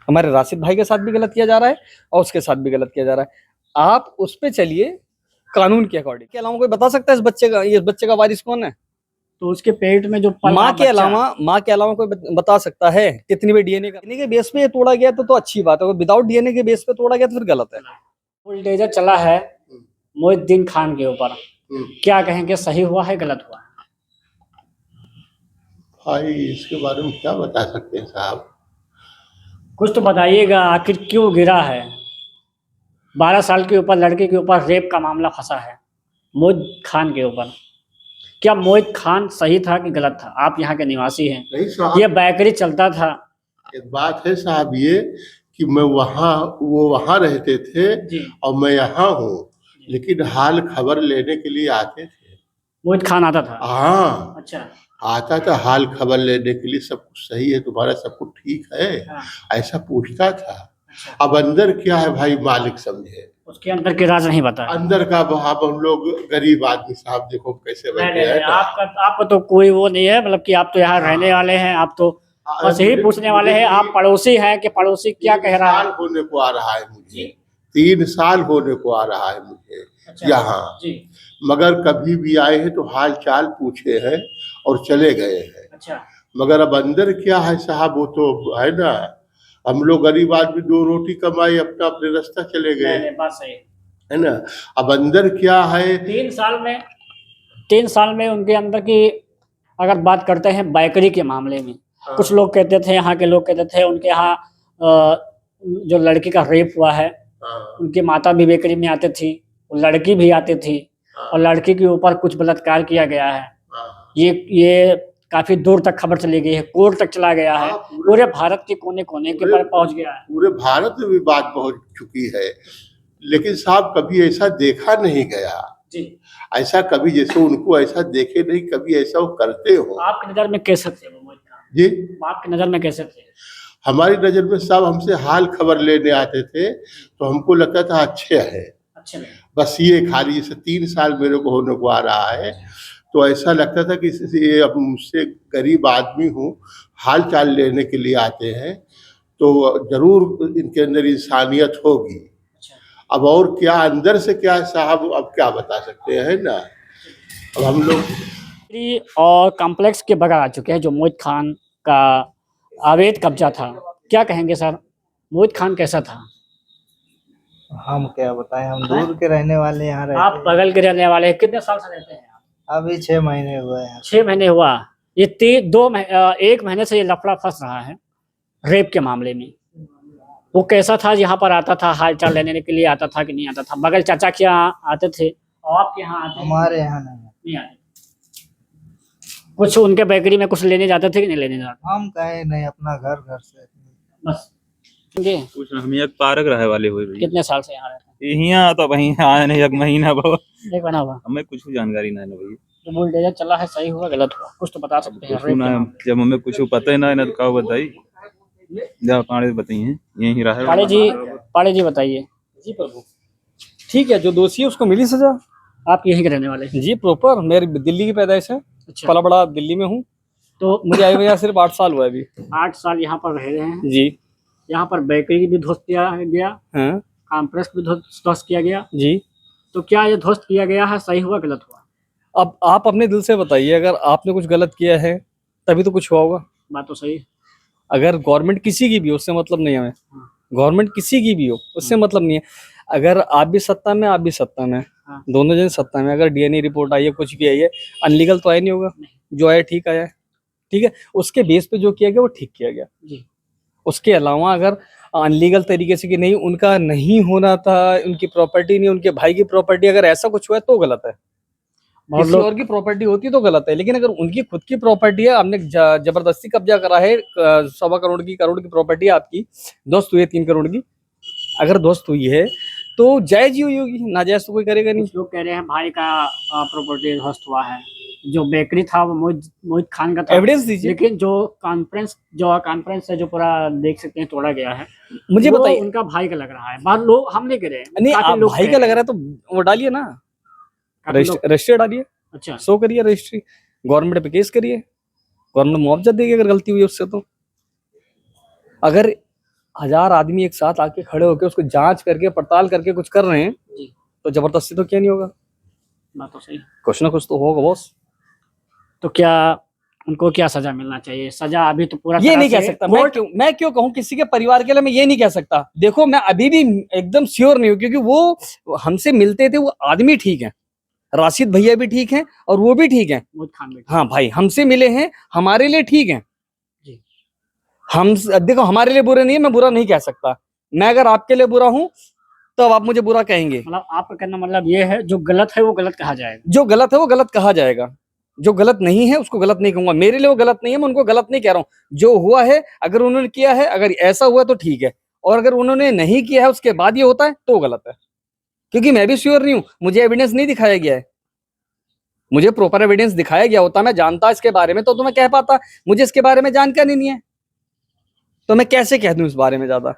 हमारे राशिद भाई के साथ भी गलत किया जा रहा है और उसके साथ भी गलत किया जा रहा है। आप उस पे चलिए कानून के अकॉर्डिंग। के अलावा कोई बता सकता है इस बच्चे का वारिस कौन है? तो उसके पेट में जो पल रहा माँ के अलावा कोई बता सकता है? कितनी भी डीएनए के बेस पे ये तोड़ा गया तो अच्छी बात है, विदाउट डीएनए के बेस पे तोड़ा गया तो फिर गलत है। बुलडोजर चला है मोहिउद्दीन खान के ऊपर, क्या कहेंगे, सही हुआ है गलत हुआ है? भाई इसके बारे में क्या बता सकते हैं साहब? कुछ तो बताइएगा, आखिर क्यों गिरा है? 12 साल के ऊपर लड़के के ऊपर रेप का मामला फंसा है मोहित खान के ऊपर। क्या मोहित खान सही था कि गलत था? आप यहाँ के निवासी हैं, नहीं साहब, ये बेकरी चलता था। एक बात है साहब ये कि वो वहाँ रहते थे और मैं यहाँ हूँ, लेकिन हाल खबर लेने के लिए आते थे। मोहित खान आता था? हाँ, अच्छा, आता था हाल खबर लेने के लिए, सब कुछ सही है तुम्हारा, सब कुछ ठीक है, हाँ। ऐसा पूछता था। अच्छा। अब अंदर क्या है भाई मालिक समझे, उसके अंदर के राज नहीं बता। अंदर का अब हम लोग गरीब आदमी साहब देखो कैसे बैठे हैं। आपका तो कोई वो नहीं है, मतलब कि आप तो यहाँ रहने वाले हैं, आप तो बस यही पूछने वाले हैं। आप पड़ोसी हैं कि पड़ोसी क्या कह रहा है? होने को आ रहा है मुझे, 3 साल होने को आ रहा है मुझे। अच्छा, यहाँ मगर कभी भी आए हैं तो हाल चाल पूछे हैं और चले गए हैं। अच्छा। मगर अब अंदर क्या है साहब, वो तो है ना, हम लोग गरीब आदमी 2 रोटी कमाई अपना अपने रास्ता चले गए, बात सही है ना। अब अंदर क्या है, 3 साल में उनके अंदर की अगर बात करते हैं बैकरी के मामले में, कुछ लोग कहते थे, यहाँ के लोग कहते थे उनके यहाँ जो लड़की का रेप हुआ है, उनकी माता भी बेकरी में आती थी, लड़की भी आती थी, और लड़की के ऊपर कुछ बलात्कार किया गया है। ये काफी दूर तक खबर चली गई है, कोर्ट तक चला गया है, पूरे भारत के कोने कोने के पर पहुंच गया है। पूरे भारत में भी बात पहुंच चुकी है, लेकिन साहब कभी ऐसा देखा नहीं गया जी। ऐसा कभी जैसे उनको ऐसा देखे नहीं, कभी ऐसा वो करते हो। आपकी नजर में कैसे थे वो जी? आपकी नजर में कैसे थे? हमारी नजर में साहब हमसे हाल खबर लेने आते थे तो हमको लगता था अच्छे हैं, बस ये खाली जैसे 3 साल मेरे को होने को आ रहा है तो ऐसा लगता था कि ये अब मुझसे गरीब आदमी हूँ, हाल चाल लेने के लिए आते हैं तो जरूर इनके अंदर इंसानियत होगी। अब और क्या अंदर से क्या साहब अब क्या बता सकते हैं ना। अब हम लोग और कॉम्प्लेक्स के बगैर आ चुके हैं जो मोहित खान का अवैध कब्जा था, क्या कहेंगे सर? मोहित खान कैसा था? हम क्या बताएं, हम दूर के रहने वाले यहाँ रहते। आप बगल के रहने वाले हैं, कितने साल से रहते हैं? अभी 6 महीने हुए हैं। 6 महीने हुआ? ये 1 महीने से ये लफड़ा फंस रहा है रेप के मामले में। वो कैसा था, यहाँ पर आता था हाल चाल लेने के लिए आता था कि नहीं आता था? बगल चाचा के यहाँ आते थे और आपके यहाँ आते? हमारे यहाँ नहीं आते। कुछ उनके बेकरी में कुछ लेने जाते थे कि नहीं लेने जाते? हम कहे नहीं, अपना घर से बस। कुछ हम एक पार्क रहे वाले हुए। कितने साल से यहाँ रहते हैं? यहाँ तो वहीं आए नहीं, 1 महीना बहुत एक बना हुआ। हमें कुछ जानकारी नहीं है भाई। जो बुलडोजर चला है सही हुआ गलत हुआ, कुछ तो बता सकते हैं? जब हमें कुछ पता ही ना है तो क्या बताई, जब पाड़े बताइए यही रहा। पाड़े जी बताइए। जी प्रभु, ठीक है, जो दोषी है उसको मिली सजा। आप यहीं के रहने वाले? जी प्रॉपर, मेरी दिल्ली की पैदाइश है। अच्छा। पला बड़ा दिल्ली में हूँ, तो मुझे आए हुए सिर्फ 8 साल हुआ अभी। 8 साल यहाँ पर रह रहे हैं जी। यहाँ पर बेकरी भी ध्वस्त किया गया, हाँ। कॉम्प्लेक्स भी ध्वस्त किया गया जी। तो क्या ये ध्वस्त किया गया है, सही हुआ गलत हुआ? अब आप अपने दिल से बताइए, अगर आपने कुछ गलत किया है तभी तो कुछ हुआ होगा। बात तो सही है। अगर गवर्नमेंट किसी की भी हो उससे मतलब नहीं है हमें, गवर्नमेंट किसी की भी हो उससे मतलब नहीं है। अगर आप भी सत्ता में, आप भी सत्ता में, दोनों जन सत्ता में, अगर डीएनए रिपोर्ट आई है, कुछ भी आई है, अनलीगल तो आया नहीं होगा। जो आया ठीक आया है, ठीक है, उसके बेस पे जो किया गया वो ठीक किया गया जी। उसके अलावा अगर अनलीगल तरीके से कि नहीं उनका नहीं होना था, उनकी प्रॉपर्टी नहीं, उनके भाई की प्रॉपर्टी, अगर ऐसा कुछ हुआ है तो गलत है। किसी और की प्रॉपर्टी होती तो गलत है, लेकिन अगर उनकी खुद की प्रॉपर्टी है, आपने जबरदस्ती कब्जा करा है, 1.25 करोड़ की प्रॉपर्टी आपकी दोस्त हुई है 3 करोड़ की, अगर दोस्त हुई है तो जायज ही हुई होगी, नाजायज तो कोई करेगा नहीं। लोग कह रहे हैं भाई का प्रॉपर्टी ध्वस्त हुआ है, जो बेकरी था वो मोहित खान का था। एविडेंस दीजिए। लेकिन जो कॉन्फ्रेंस है जो पूरा देख सकते हैं तोड़ा गया है, मुझे बताइए। उनका भाई का लग रहा है, बाहर लोग हम नहीं कह रहे हैं, नहीं आप भाई का लग रहा है तो वो डालिए ना, रजिस्ट्री डालिए। अच्छा, शो करिए रजिस्ट्री, गवर्नमेंट पे केस करिए, गवर्नमेंट मुआवजा देगी अगर गलती हुई उससे। तो अगर 1000 आदमी एक साथ आके खड़े होकर उसको जांच करके पड़ताल करके कुछ कर रहे हैं, जी। तो जबरदस्ती तो क्या नहीं होगा, बात तो सही। कुछ ना कुछ तो होगा बॉस। तो क्या उनको क्या सजा मिलना चाहिए? सजा अभी तो पूरा ये तरह नहीं कह से सकता कोर्ट मैं क्यों कहूँ किसी के परिवार के लिए, मैं ये नहीं कह सकता। देखो मैं अभी भी एकदम श्योर नहीं हूँ, क्योंकि वो हमसे मिलते थे, वो आदमी ठीक है, राशिद भैया भी ठीक हैं और वो भी ठीक हैं। मोहित खान बेटा। हाँ भाई, हमसे मिले हैं, हमारे लिए ठीक हैं। जी। हम देखो हमारे लिए बुरे नहीं है, मैं बुरा नहीं कह सकता। मैं अगर आपके लिए बुरा हूं तब आप मुझे बुरा कहेंगे। मतलब आपका कहना मतलब ये है, जो गलत है वो गलत कहा जाएगा। जो गलत है वो गलत कहा जाएगा, जो गलत नहीं है उसको गलत नहीं कहूंगा। मेरे लिए वो गलत नहीं है, मैं उनको गलत नहीं कह रहा हूँ। जो हुआ है, अगर उन्होंने किया है, अगर ऐसा हुआ तो ठीक है, और अगर उन्होंने नहीं किया है उसके बाद ये होता है तो गलत है। क्योंकि मैं भी श्योर नहीं हूं, मुझे एविडेंस नहीं दिखाया गया है। मुझे प्रॉपर एविडेंस दिखाया गया होता, मैं जानता इसके बारे में तो मैं कह पाता। मुझे इसके बारे में जानकारी नहीं है, तो मैं कैसे कह दूं इस बारे में ज्यादा।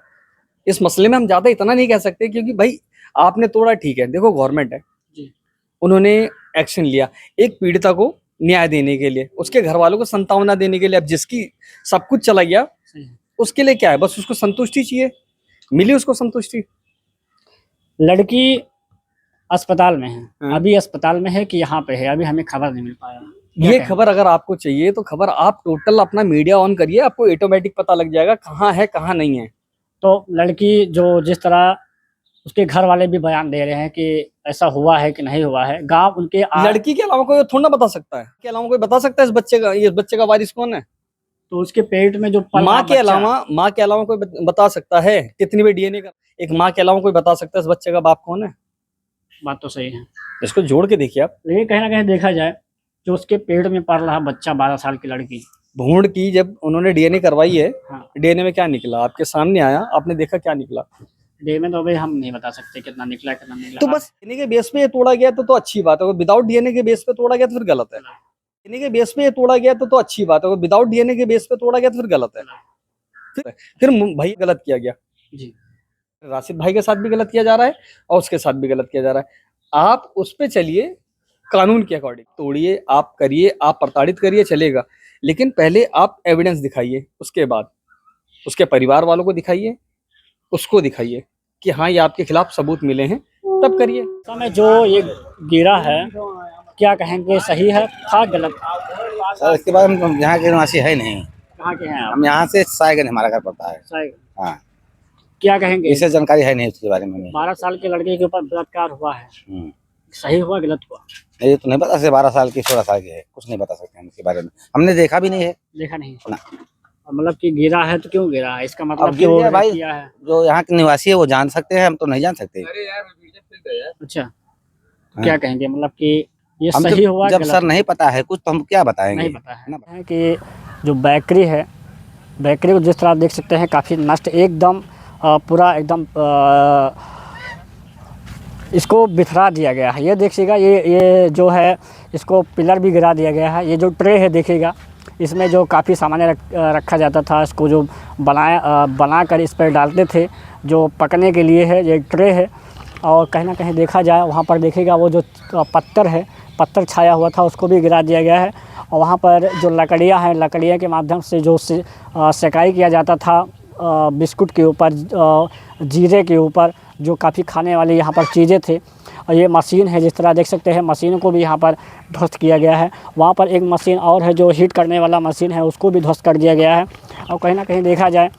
इस मसले में हम ज्यादा इतना नहीं कह सकते, क्योंकि भाई आपने तोड़ा ठीक है, देखो गवर्नमेंट है, जी। उन्होंने एक्शन लिया एक पीड़िता को न्याय देने के लिए, उसके घर वालों को संतावना देने के लिए। अब जिसकी सब कुछ चला गया सही है। उसके लिए क्या है, बस उसको संतुष्टि चाहिए, मिली उसको संतुष्टि। लड़की अस्पताल में है, हाँ। अभी अस्पताल में है कि यहाँ पे है, अभी हमें खबर नहीं मिल पाया। क्या ये कहें? खबर अगर आपको चाहिए तो खबर आप टोटल अपना मीडिया ऑन करिए, आपको ऑटोमेटिक पता लग जाएगा कहाँ है कहाँ नहीं है। तो लड़की जो जिस तरह उसके घर वाले भी बयान दे रहे हैं कि ऐसा हुआ है कि नहीं हुआ है, गांव उनके लड़की के अलावा कोई थोड़ा ना बता सकता है, के अलावा कोई बता सकता है इस बच्चे का वारिस कौन है? तो उसके पेट में जो पल रहा माँ के अलावा कोई बता सकता है? कितनी भी डीएनए का, एक माँ के अलावा कोई बता सकता है इस बच्चे का बाप कौन है? बात तो सही है, इसको जोड़ के देखिए आप। लेकिन कहीं ना कहीं देखा जाए, जो उसके पेट में पल रहा बच्चा, 12 साल की लड़की, भूण की जब उन्होंने डीएनए करवाई है, हाँ। डीएनए में क्या निकला आपके सामने आया, आपने देखा क्या निकला? डे में तो अभी हम नहीं बता सकते कितना निकला कितना निकला। तो बस डीएनए के बेस पे ये तोड़ा गया तो अच्छी बात है, विदाउट डीएनए के बेस पे तोड़ा गया तो फिर गलत है। डीएनए के बेस पे ये तोड़ा गया तो अच्छी बात है, विदाउट डीएनए के बेस पे तोड़ा गया तो फिर गलत है। फिर भाई गलत किया गया जी। राशिद भाई के साथ भी गलत किया जा रहा है और उसके साथ भी गलत किया जा रहा है। आप उस पे चलिए, कानून के अकॉर्डिंग तोड़िए, आप करिए, आप प्रताड़ित करिए, चलेगा, लेकिन पहले आप एविडेंस दिखाइए, उसके बाद उसके परिवार वालों को दिखाइए, उसको दिखाइए कि हाँ ये आपके खिलाफ सबूत मिले हैं, तब करिए। समय जो ये गिरा है, क्या कहेंगे, सही है था गलत? सर इसके बाद हम यहाँ के निवासी है नहीं, कहाँ के हैं आप? हम यहाँ से सायगंज हमारा घर पड़ता है। सही। हाँ, क्या कहेंगे? इससे जानकारी है नहीं उसके बारे में हमें। 12 साल के लड़के के ऊपर बलात्कार हुआ है, सही हुआ गलत हुआ? ये तो नहीं पता, से 12 साल की 16 साल की है, कुछ नहीं बता सकते हम इसके बारे में, हमने देखा भी नहीं है। देखा नहीं ना। मतलब कि गिरा है तो क्यों गिरा है, इसका अब मतलब गिर कि वो गया भाई, किया है। जो यहाँ के निवासी है वो जान सकते हैं, हम तो नहीं जान सकते। अच्छा, तो क्या कहेंगे, मतलब कि ये हम सही हुआ जब गलत? सर नहीं पता है कुछ तो हम क्या बताएंगे। नहीं पता है कि जो बेकरी है, बेकरी को जिस तरह देख सकते हैं काफ़ी नष्ट, एकदम पूरा एकदम इसको बिखरा दिया गया है। ये देखिएगा, ये जो है इसको पिलर भी गिरा दिया गया है। ये जो ट्रे है देखिएगा, इसमें जो काफ़ी सामान रखा जाता था, इसको जो बना कर इस पर डालते थे, जो पकने के लिए है, ये ट्रे है। और कहीं ना कहीं देखा जाए वहाँ पर देखिएगा वो जो पत्थर है, पत्थर छाया हुआ था, उसको भी गिरा दिया गया है। और वहाँ पर जो लकड़ियाँ हैं, लकड़ियाँ के माध्यम से जो सेकाई किया जाता था बिस्कुट के ऊपर, जीरे के ऊपर, जो काफ़ी खाने वाली यहाँ पर चीज़ें थे। और ये मशीन है, जिस तरह देख सकते हैं, मशीन को भी यहाँ पर ध्वस्त किया गया है। वहाँ पर एक मशीन और है जो हीट करने वाला मशीन है, उसको भी ध्वस्त कर दिया गया है। और कहीं ना कहीं देखा जाए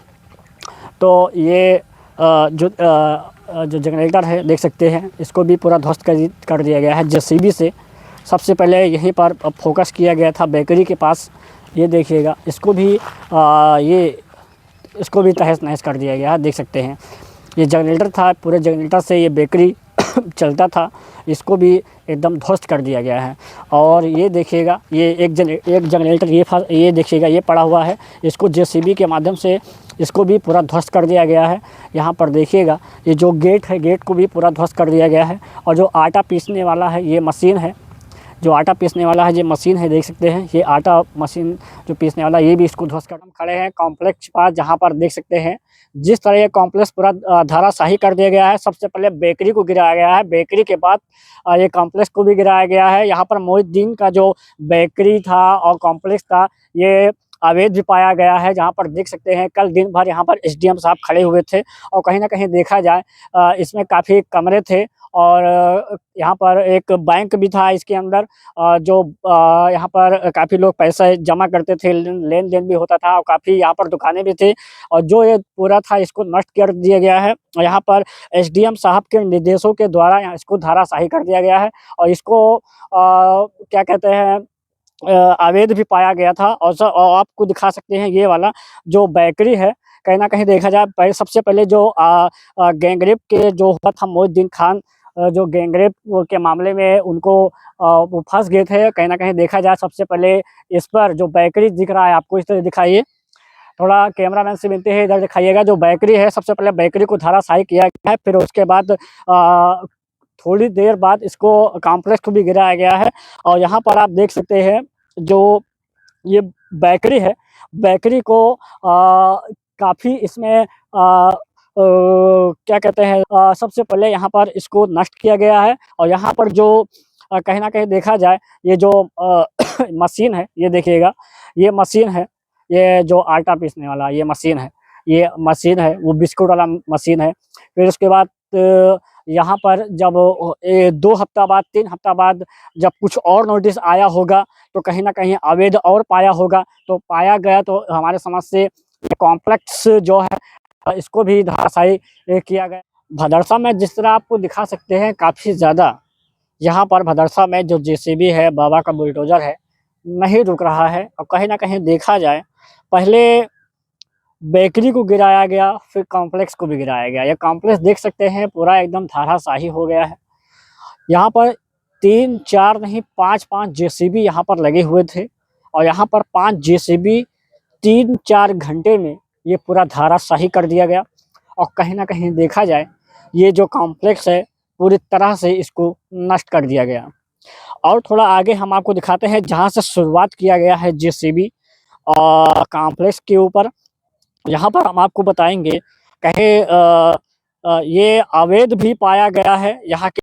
तो ये जो जनरेटर है देख सकते हैं, इसको भी पूरा ध्वस्त कर दिया गया है जेसीबी से। सबसे पहले यहीं पर फोकस किया गया था बेकरी के पास, ये देखिएगा, इसको भी तहस नहस कर दिया गया है। देख सकते हैं ये जनरेटर था, पूरे जनरेटर से ये बेकरी चलता था, इसको भी एकदम ध्वस्त कर दिया गया है। और ये देखिएगा, ये एक जनरेटर ये देखिएगा, ये पड़ा हुआ है, इसको जेसीबी के माध्यम से इसको भी पूरा ध्वस्त कर दिया गया है। यहाँ पर देखिएगा, ये जो गेट है, गेट को भी पूरा ध्वस्त कर दिया गया है। और जो आटा पीसने वाला है, ये मशीन है, जो आटा पीसने वाला है, ये मशीन है, देख सकते हैं, ये आटा मशीन जो पीसने वाला, ये भी इसको ध्वस्त कर। हम खड़े हैं कॉम्प्लेक्स के पास, जहाँ पर देख सकते हैं जिस तरह ये कॉम्प्लेक्स पूरा धराशाही कर दिया गया है। सबसे पहले बेकरी को गिराया गया है, बेकरी के बाद ये कॉम्प्लेक्स को भी गिराया गया है। यहाँ पर मोहिउद्दीन का जो बेकरी था और कॉम्प्लेक्स था, ये अवैध भी पाया गया है। जहाँ पर देख सकते हैं कल दिन भर यहाँ पर एसडीएम साहब खड़े हुए थे और कहीं ना कहीं देखा जाए इसमें काफ़ी कमरे थे और यहाँ पर एक बैंक भी था इसके अंदर, जो यहाँ पर काफ़ी लोग पैसे जमा करते थे, लेन देन भी होता था और काफ़ी यहाँ पर दुकानें भी थी। और जो ये पूरा था इसको नष्ट कर दिया गया है। यहाँ पर एसडीएम साहब के निर्देशों के द्वारा यहाँ इसको धाराशाही कर दिया गया है और इसको क्या कहते हैं अवैध भी पाया गया था। और आपको दिखा सकते हैं ये वाला जो बेकरी है, कहीं ना कहीं देखा जाए सबसे पहले जो गैंगरेप के जो हुआ था मोहिउद्दीन खान, जो गैंगरेप के मामले में उनको वो फंस गए थे। कहीं ना कहीं देखा जाए सबसे पहले इस पर जो बेकरी दिख रहा है, आपको इस तरह दिखाइए, थोड़ा कैमरामैन से विनती है इधर दिखाइएगा। जो बेकरी है सबसे पहले बेकरी को धाराशाही किया गया है, फिर उसके बाद थोड़ी देर बाद इसको कॉम्प्लेक्स को भी गिराया गया है। और यहाँ पर आप देख सकते हैं जो ये बेकरी है, बेकरी को काफ़ी इसमें क्या कहते हैं सबसे पहले यहाँ पर इसको नष्ट किया गया है। और यहाँ पर जो कहीं ना कहीं देखा जाए ये जो मशीन है, ये देखिएगा, ये मशीन है, ये जो आटा पीसने वाला ये मशीन है, ये मशीन है, वो बिस्कुट वाला मशीन है। फिर उसके बाद यहाँ पर जब 2 हफ्ता बाद 3 हफ्ता बाद जब कुछ और नोटिस आया होगा तो कहीं ना कहीं अवैध और पाया होगा, तो पाया गया तो हमारे समझ से कॉम्प्लेक्स जो है इसको भी धाराशाही किया गया। भदरसा में जिस तरह आपको दिखा सकते हैं काफ़ी ज़्यादा यहाँ पर भदरसा में जो जेसीबी है, बाबा का बुलडोजर है, नहीं रुक रहा है। और कहीं ना कहीं देखा जाए पहले बेकरी को गिराया गया, फिर कॉम्प्लेक्स को भी गिराया गया। ये कॉम्प्लेक्स देख सकते हैं पूरा एकदम धाराशाही हो गया है। यहाँ पर 3-4 नहीं 5-5 जेसीबी यहाँ पर लगे हुए थे और यहाँ पर 5 जेसीबी 3-4 घंटे में ये पूरा धाराशाही कर दिया गया। और कहीं ना कहीं देखा जाए ये जो कॉम्प्लेक्स है पूरी तरह से इसको नष्ट कर दिया गया। और थोड़ा आगे हम आपको दिखाते हैं जहाँ से शुरुआत किया गया है जेसीबी और कॉम्प्लेक्स के ऊपर। यहाँ पर हम आपको बताएंगे कहीं ये अवैध भी पाया गया है यहाँ के